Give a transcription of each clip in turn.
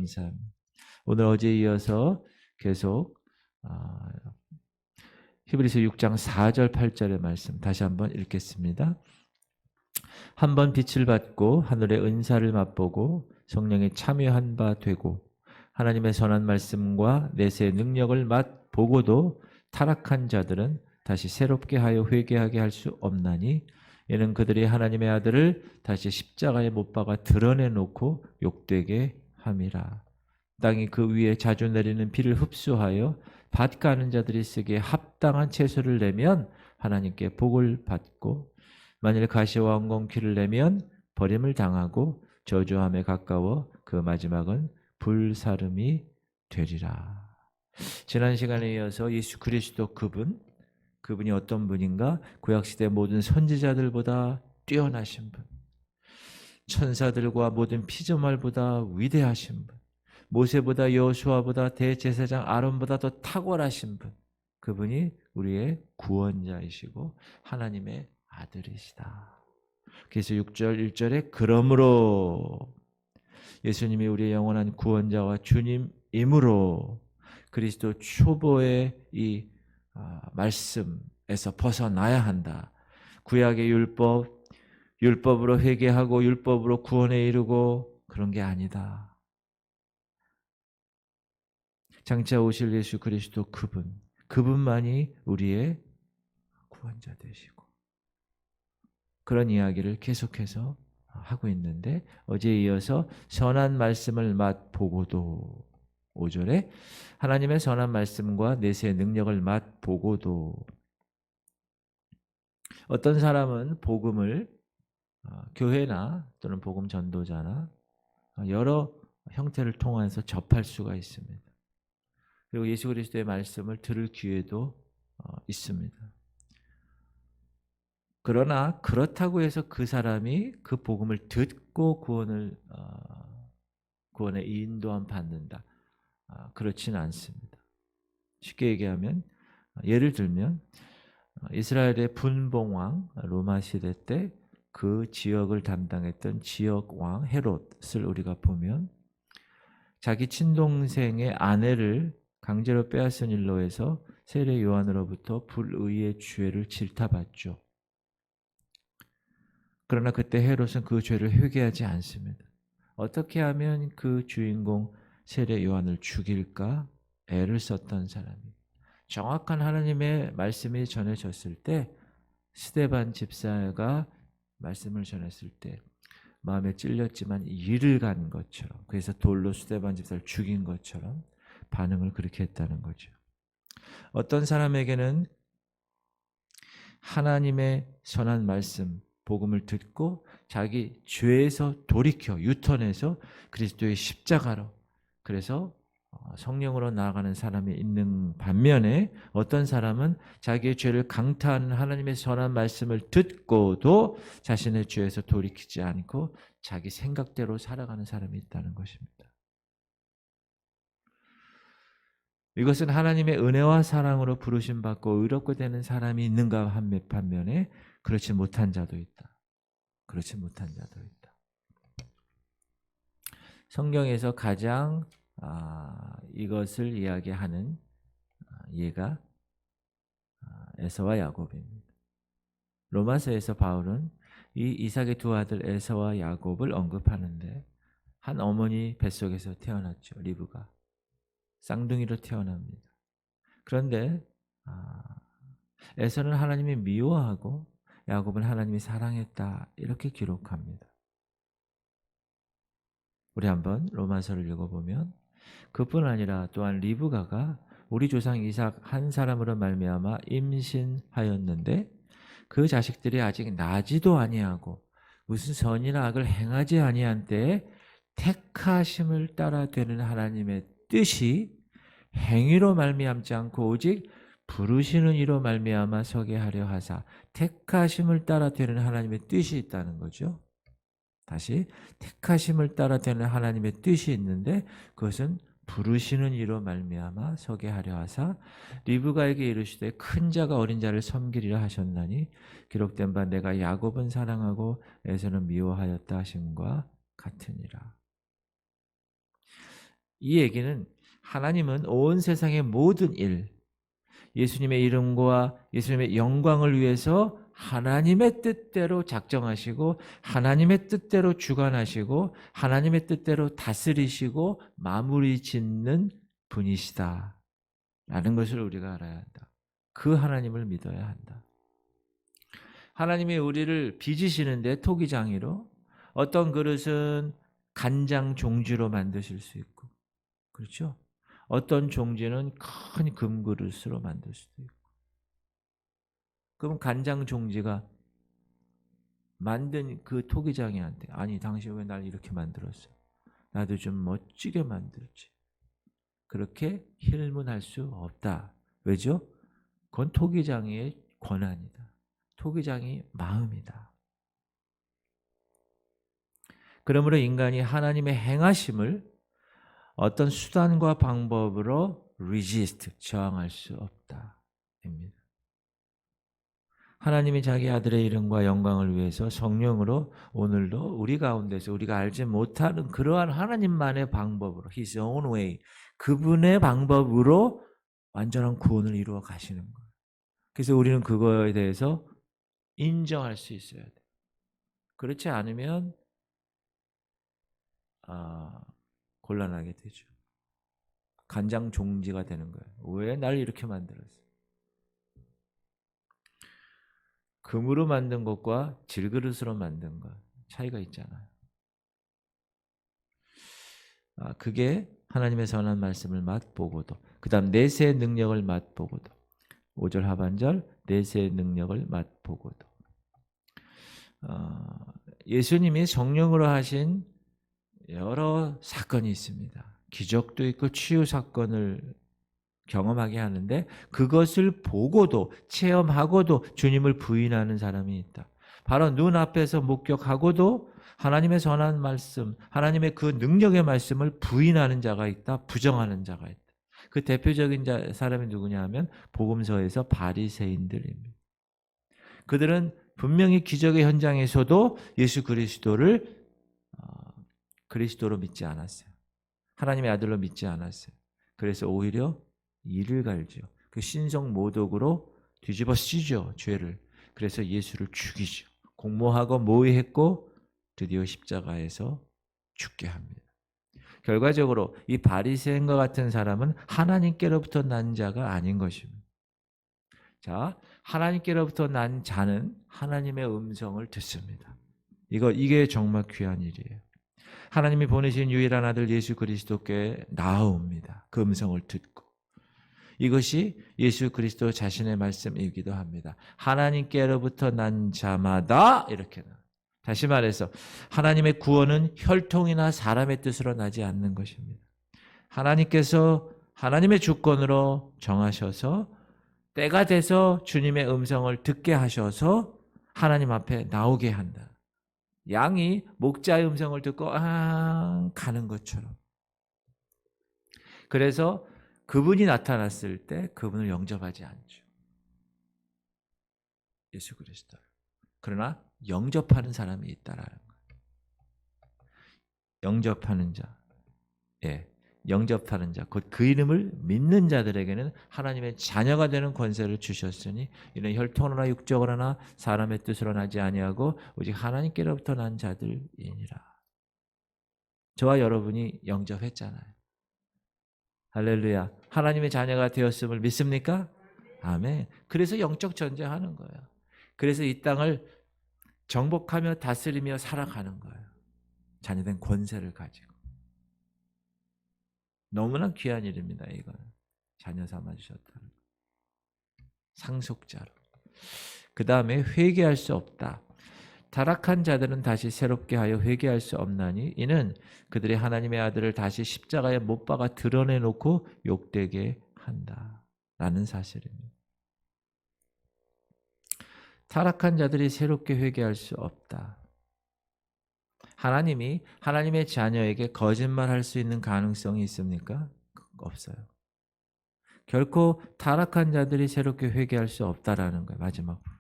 감사합니다. 오늘 어제에 이어서 계속 히브리서 6장 4절 8절의 말씀 다시 한번 읽겠습니다. 한 번 빛을 받고 하늘의 은사를 맛보고 성령에 참여한 바 되고 하나님의 선한 말씀과 내세의 능력을 맛보고도 타락한 자들은 다시 새롭게 하여 회개하게 할 수 없나니 이는 그들이 하나님의 아들을 다시 십자가에 못 박아 드러내놓고 욕되게 함이라. 땅이 그 위에 자주 내리는 비를 흡수하여 밭 가는 자들이 쓰기에 합당한 채소를 내면 하나님께 복을 받고 만일 가시와 엉겅퀴를 내면 버림을 당하고 저주함에 가까워 그 마지막은 불사름이 되리라. 지난 시간에 이어서 예수 그리스도 그분이 어떤 분인가? 구약시대 모든 선지자들보다 뛰어나신 분, 천사들과 모든 피조물보다 위대하신 분, 모세보다 여호수아보다 대제사장 아론보다 더 탁월하신 분, 그분이 우리의 구원자이시고 하나님의 아들이시다. 그래서 6절 1절에 그러므로 예수님이 우리의 영원한 구원자와 주님이므로 그리스도 초보의 이 말씀에서 벗어나야 한다. 구약의 율법으로 회개하고 율법으로 구원에 이르고 그런 게 아니다. 장차 오실 예수 그리스도 그분만이 우리의 구원자 되시고 그런 이야기를 계속해서 하고 있는데 어제에 이어서 선한 말씀을 맛보고도 5절에 하나님의 선한 말씀과 내세의 능력을 맛보고도 어떤 사람은 복음을 교회나 또는 복음 전도자나 여러 형태를 통해서 접할 수가 있습니다. 그리고 예수 그리스도의 말씀을 들을 기회도 있습니다. 그러나 그렇다고 해서 그 사람이 그 복음을 듣고 구원에 인도함 받는다. 그렇지는 않습니다. 쉽게 얘기하면 예를 들면 이스라엘의 분봉왕 로마 시대 때 그 지역을 담당했던 지역왕 헤롯을 우리가 보면 자기 친동생의 아내를 강제로 빼앗은 일로 해서 세례 요한으로부터 불의의 죄를 질타받죠. 그러나 그때 헤롯은 그 죄를 회개하지 않습니다. 어떻게 하면 그 주인공 세례 요한을 죽일까 애를 썼던 사람이 정확한 하나님의 말씀이 전해졌을 때 스데반 집사가 말씀을 전했을 때 마음에 찔렸지만 일을 간 것처럼 그래서 돌로 스데반 집사를 죽인 것처럼 반응을 그렇게 했다는 거죠. 어떤 사람에게는 하나님의 선한 말씀 복음을 듣고 자기 죄에서 돌이켜 유턴해서 그리스도의 십자가로 그래서 성령으로 나아가는 사람이 있는 반면에 어떤 사람은 자기의 죄를 강타하는 하나님의 선한 말씀을 듣고도 자신의 죄에서 돌이키지 않고 자기 생각대로 살아가는 사람이 있다는 것입니다. 이것은 하나님의 은혜와 사랑으로 부르심 받고 의롭게 되는 사람이 있는가 반면에 그렇지 못한 자도 있다. 그렇지 못한 자도 있다. 성경에서 가장 이것을 이야기하는 예가 에서와 야곱입니다. 로마서에서 바울은 이 이삭의 두 아들 에서와 야곱을 언급하는데 한 어머니 뱃속에서 태어났죠. 리브가 쌍둥이로 태어납니다. 그런데 에서는 하나님이 미워하고 야곱은 하나님이 사랑했다 이렇게 기록합니다. 우리 한번 로마서를 읽어보면 그뿐 아니라 또한 리브가가 우리 조상 이삭 한 사람으로 말미암아 임신하였는데 그 자식들이 아직 나지도 아니하고 무슨 선이나 악을 행하지 아니한 때에 택하심을 따라 되는 하나님의 뜻이 행위로 말미암지 않고 오직 부르시는 이로 말미암아 서게 하려 하사 택하심을 따라 되는 하나님의 뜻이 있다는 거죠. 다시 택하심을 따라 되는 하나님의 뜻이 있는데 그것은 부르시는 이로 말미암아 서게 하려 하사 리브가에게 이르시되 큰 자가 어린 자를 섬기리라 하셨나니 기록된 바 내가 야곱은 사랑하고 에서는 미워하였다 하심과 같으니라. 이 얘기는 하나님은 온 세상의 모든 일, 예수님의 이름과 예수님의 영광을 위해서 하나님의 뜻대로 작정하시고 하나님의 뜻대로 주관하시고 하나님의 뜻대로 다스리시고 마무리 짓는 분이시다 라는 것을 우리가 알아야 한다. 그 하나님을 믿어야 한다. 하나님이 우리를 빚으시는데 토기장이로, 어떤 그릇은 간장 종지로 만드실 수 있고, 그렇죠? 어떤 종지는 큰 금그릇으로 만들 수도 있고. 그럼 간장 종지가 만든 그 토기장이한테, 아니 당신 왜 날 이렇게 만들었어? 나도 좀 멋지게 만들지. 그렇게 힐문할 수 없다. 왜죠? 그건 토기장의 권한이다. 토기장의 마음이다. 그러므로 인간이 하나님의 행하심을 어떤 수단과 방법으로 resist, 저항할 수 없다. 입니다. 하나님이 자기 아들의 이름과 영광을 위해서 성령으로 오늘도 우리 가운데서 우리가 알지 못하는 그러한 하나님만의 방법으로, His own way, 그분의 방법으로 완전한 구원을 이루어 가시는 거예요. 그래서 우리는 그거에 대해서 인정할 수 있어야 돼요. 그렇지 않으면 곤란하게 되죠. 간장 종지가 되는 거예요. 왜 날 이렇게 만들었어? 금으로 만든 것과 질그릇으로 만든 것 차이가 있잖아요. 그게 하나님의 선한 말씀을 맛보고도, 그 다음 내세의 능력을 맛보고도, 5절 하반절 내세의 능력을 맛보고도. 예수님이 성령으로 하신 여러 사건이 있습니다. 기적도 있고 치유 사건을 경험하게 하는데 그것을 보고도 체험하고도 주님을 부인하는 사람이 있다. 바로 눈앞에서 목격하고도 하나님의 선한 말씀, 하나님의 그 능력의 말씀을 부인하는 자가 있다. 부정하는 자가 있다. 그 대표적인 사람이 누구냐 하면 복음서에서 바리새인들입니다. 그들은 분명히 기적의 현장에서도 예수 그리스도를 그리스도로 믿지 않았어요. 하나님의 아들로 믿지 않았어요. 그래서 오히려 이를 갈죠. 그 신성 모독으로 뒤집어 쓰죠, 죄를. 그래서 예수를 죽이죠. 공모하고 모의했고 드디어 십자가에서 죽게 합니다. 결과적으로 이 바리새인과 같은 사람은 하나님께로부터 난 자가 아닌 것입니다. 자, 하나님께로부터 난 자는 하나님의 음성을 듣습니다. 이게 정말 귀한 일이에요. 하나님이 보내신 유일한 아들 예수 그리스도께 나아옵니다. 그 음성을 듣고. 이것이 예수 그리스도 자신의 말씀이기도 합니다. 하나님께로부터 난 자마다 이렇게 나. 다시 말해서 하나님의 구원은 혈통이나 사람의 뜻으로 나지 않는 것입니다. 하나님께서 하나님의 주권으로 정하셔서 때가 돼서 주님의 음성을 듣게 하셔서 하나님 앞에 나오게 한다. 양이 목자의 음성을 듣고 가는 것처럼. 그래서 그분이 나타났을 때 그분을 영접하지 않죠. 예수 그리스도를. 그러나 영접하는 사람이 있다라는 거예요. 영접하는 자. 예. 영접하는 자, 곧 그 이름을 믿는 자들에게는 하나님의 자녀가 되는 권세를 주셨으니 이는 혈통으로나 육적으로나 사람의 뜻으로 나지 아니하고 오직 하나님께로부터 난 자들이니라. 저와 여러분이 영접했잖아요. 할렐루야. 하나님의 자녀가 되었음을 믿습니까? 아멘. 그래서 영적 전쟁하는 거예요. 그래서 이 땅을 정복하며 다스리며 살아가는 거예요. 자녀된 권세를 가지고. 너무나 귀한 일입니다. 이거는. 자녀 삼아주셨다는 상속자로. 그 다음에 회개할 수 없다. 타락한 자들은 다시 새롭게 하여 회개할 수 없나니 이는 그들이 하나님의 아들을 다시 십자가에 못 박아 드러내놓고 욕되게 한다라는 사실입니다. 타락한 자들이 새롭게 회개할 수 없다. 하나님이 하나님의 자녀에게 거짓말할 수 있는 가능성이 있습니까? 없어요. 결코 타락한 자들이 새롭게 회개할 수 없다라는 거예요. 마지막 부분.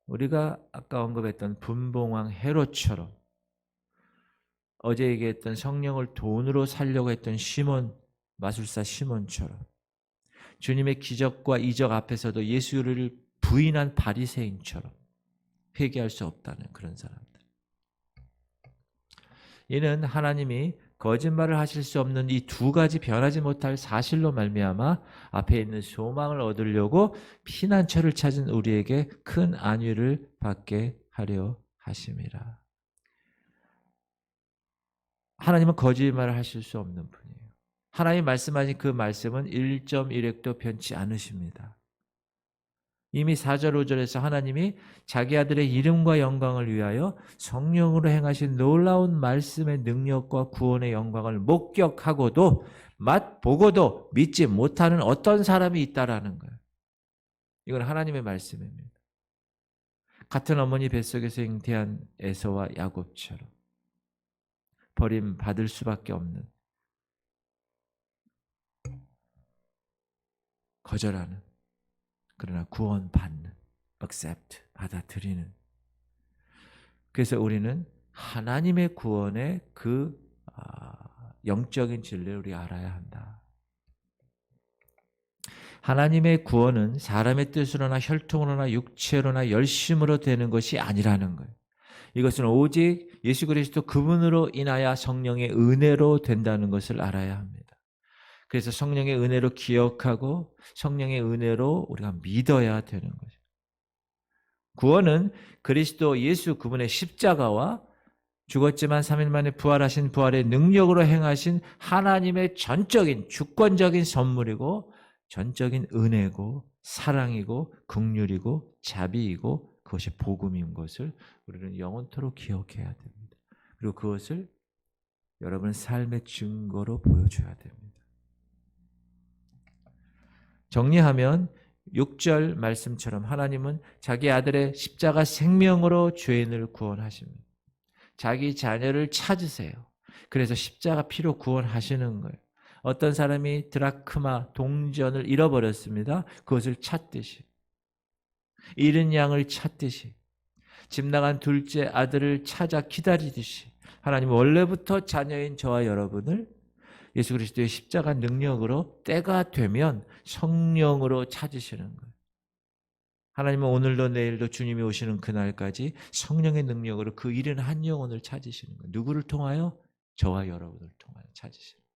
우리가 아까 언급했던 분봉왕 헤롯처럼 어제 얘기했던 성령을 돈으로 살려고 했던 시몬, 마술사 시몬처럼 주님의 기적과 이적 앞에서도 예수를 부인한 바리새인처럼 회개할 수 없다는 그런 사람들. 이는 하나님이 거짓말을 하실 수 없는 이 두 가지 변하지 못할 사실로 말미암아 앞에 있는 소망을 얻으려고 피난처를 찾은 우리에게 큰 안위를 받게 하려 하심이라. 하나님은 거짓말을 하실 수 없는 분이에요. 하나님 말씀하신 그 말씀은 1.1획도 변치 않으십니다. 이미 4절 5절에서 하나님이 자기 아들의 이름과 영광을 위하여 성령으로 행하신 놀라운 말씀의 능력과 구원의 영광을 목격하고도 맛보고도 믿지 못하는 어떤 사람이 있다라는 거예요. 이건 하나님의 말씀입니다. 같은 어머니 뱃속에서 잉태한 에서와 야곱처럼 버림받을 수밖에 없는, 거절하는, 그러나 구원받는, accept, 받아들이는. 그래서 우리는 하나님의 구원의 그 영적인 진리를 우리 알아야 한다. 하나님의 구원은 사람의 뜻으로나 혈통으로나 육체로나 열심으로 되는 것이 아니라는 거예요. 이것은 오직 예수 그리스도 그분으로 인하여 성령의 은혜로 된다는 것을 알아야 합니다. 그래서 성령의 은혜로 기억하고 성령의 은혜로 우리가 믿어야 되는 거죠. 구원은 그리스도 예수 그분의 십자가와 죽었지만 3일 만에 부활하신 부활의 능력으로 행하신 하나님의 전적인 주권적인 선물이고 전적인 은혜고 사랑이고 긍휼이고 자비이고 그것이 복음인 것을 우리는 영원토록 기억해야 됩니다. 그리고 그것을 여러분 삶의 증거로 보여줘야 됩니다. 정리하면 6절 말씀처럼 하나님은 자기 아들의 십자가 생명으로 죄인을 구원하십니다. 자기 자녀를 찾으세요. 그래서 십자가 피로 구원하시는 거예요. 어떤 사람이 드라크마 동전을 잃어버렸습니다. 그것을 찾듯이, 잃은 양을 찾듯이, 집 나간 둘째 아들을 찾아 기다리듯이 하나님은 원래부터 자녀인 저와 여러분을 예수 그리스도의 십자가 능력으로 때가 되면 성령으로 찾으시는 거예요. 하나님은 오늘도 내일도 주님이 오시는 그날까지 성령의 능력으로 그 잃은 한 영혼을 찾으시는 거예요. 누구를 통하여? 저와 여러분을 통하여 찾으시는 거예요.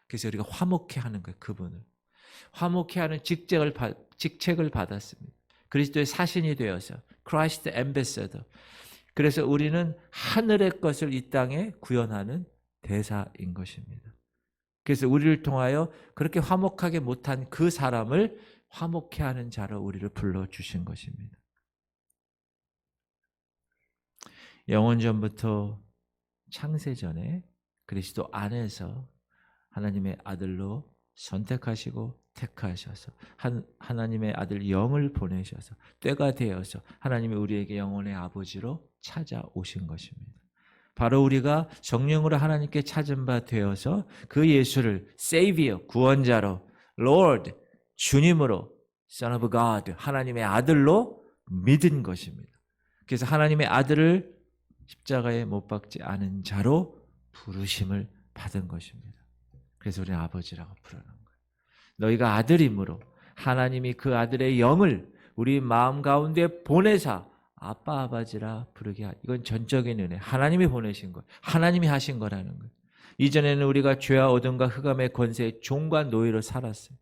그래서 우리가 화목해하는 거예요. 그분을. 화목해하는 직책을 받았습니다. 그리스도의 사신이 되어서 Christ Ambassador. 그래서 우리는 하늘의 것을 이 땅에 구현하는 대사인 것입니다. 그래서 우리를 통하여 그렇게 화목하게 못한 그 사람을 화목해하는 자로 우리를 불러주신 것입니다. 영원전부터 창세전에 그리스도 안에서 하나님의 아들로 선택하시고 택하셔서 하나님의 아들 영을 보내셔서 때가 되어서 하나님이 우리에게 영혼의 아버지로 찾아오신 것입니다. 바로 우리가 성령으로 하나님께 찾은 바 되어서 그 예수를 Savior, 구원자로, Lord, 주님으로, Son of God, 하나님의 아들로 믿은 것입니다. 그래서 하나님의 아들을 십자가에 못 박지 않은 자로 부르심을 받은 것입니다. 그래서 우리는 아버지라고 부르는 거예요. 너희가 아들이므로 하나님이 그 아들의 영을 우리 마음 가운데 보내사 아빠 아버지라 부르게 하라. 이건 전적인 은혜. 하나님이 보내신 거예요. 하나님이 하신 거라는 거예요. 이전에는 우리가 죄와 어둠과 흑암의 권세의 종과 노예로 살았어요.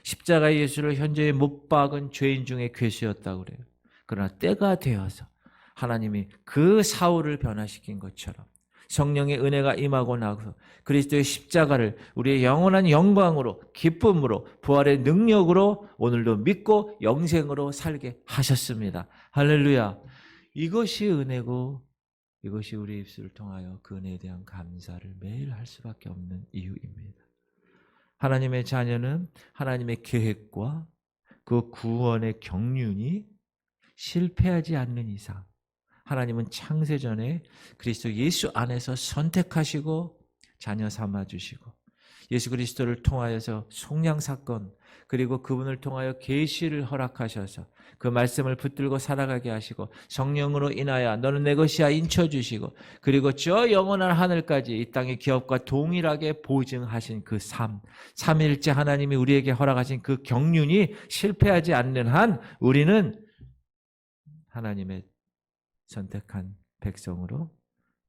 십자가의 예수를 현재에 못 박은 죄인 중에 괴수였다고 그래요. 그러나 때가 되어서 하나님이 그 사울을 변화시킨 것처럼 성령의 은혜가 임하고 나서 그리스도의 십자가를 우리의 영원한 영광으로 기쁨으로 부활의 능력으로 오늘도 믿고 영생으로 살게 하셨습니다. 할렐루야. 이것이 은혜고 이것이 우리 입술을 통하여 그 은혜에 대한 감사를 매일 할 수밖에 없는 이유입니다. 하나님의 자녀는 하나님의 계획과 그 구원의 경륜이 실패하지 않는 이상 하나님은 창세전에 그리스도 예수 안에서 선택하시고 자녀 삼아주시고 예수 그리스도를 통하여서 속량 사건, 그리고 그분을 통하여 계시를 허락하셔서 그 말씀을 붙들고 살아가게 하시고 성령으로 인하여 너는 내 것이야 인쳐주시고 그리고 저 영원한 하늘까지 이 땅의 기업과 동일하게 보증하신 그 삶, 삼위일체 하나님이 우리에게 허락하신 그 경륜이 실패하지 않는 한 우리는 하나님의 선택한 백성으로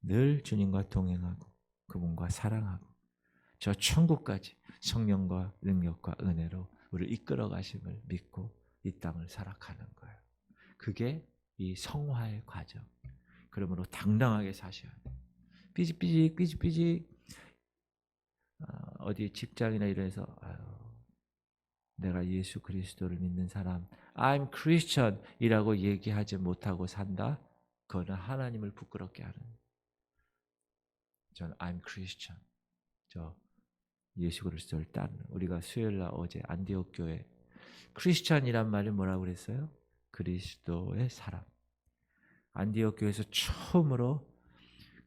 늘 주님과 동행하고 그분과 사랑하고 저 천국까지 성령과 능력과 은혜로 우리를 이끌어 가심을 믿고 이 땅을 살아가는 거예요. 그게 이 성화의 과정. 그러므로 당당하게 사셔야 돼요. 삐직삐직 어디 직장이나 이래서 내가 예수 그리스도를 믿는 사람 I'm Christian 이라고 얘기하지 못하고 산다. 그거는 하나님을 부끄럽게 하는. 저는 I'm Christian. 저 예수 그리스도를 따르는. 우리가 수요일날 어제 안디옥 교회 크리스찬이란 말이 뭐라고 그랬어요? 그리스도의 사람. 안디옥 교회에서 처음으로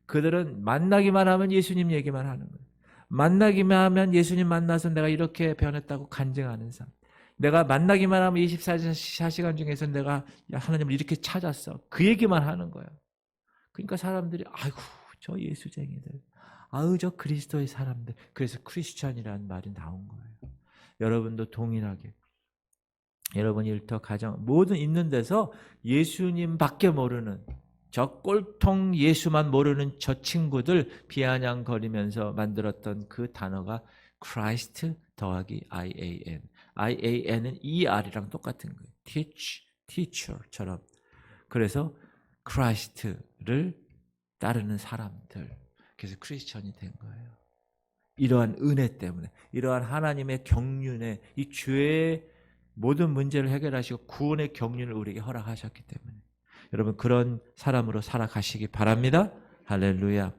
그들은 만나기만 하면 예수님 얘기만 하는 거예요. 만나기만 하면 예수님 만나서 내가 이렇게 변했다고 간증하는 사람. 내가 만나기만 하면 24시간 중에서 내가 하나님을 이렇게 찾았어. 그 얘기만 하는 거예요. 그러니까 사람들이 아이고 저 예수쟁이들. 아우 저 그리스도의 사람들. 그래서 크리스찬이라는 말이 나온 거예요. 여러분도 동일하게 여러분 일터 가정 모든 있는 데서 예수님밖에 모르는 저 꼴통 예수만 모르는 저 친구들 비아냥거리면서 만들었던 그 단어가 Christ 더하기 IAN. IAN은 ER이랑 똑같은 거예요. Teach, teacher처럼. 그래서 Christ를 따르는 사람들. 그래서 크리스천이 된 거예요. 이러한 은혜 때문에, 이러한 하나님의 경륜에 이 죄의 모든 문제를 해결하시고 구원의 경륜을 우리에게 허락하셨기 때문에 여러분 그런 사람으로 살아가시기 바랍니다. 할렐루야.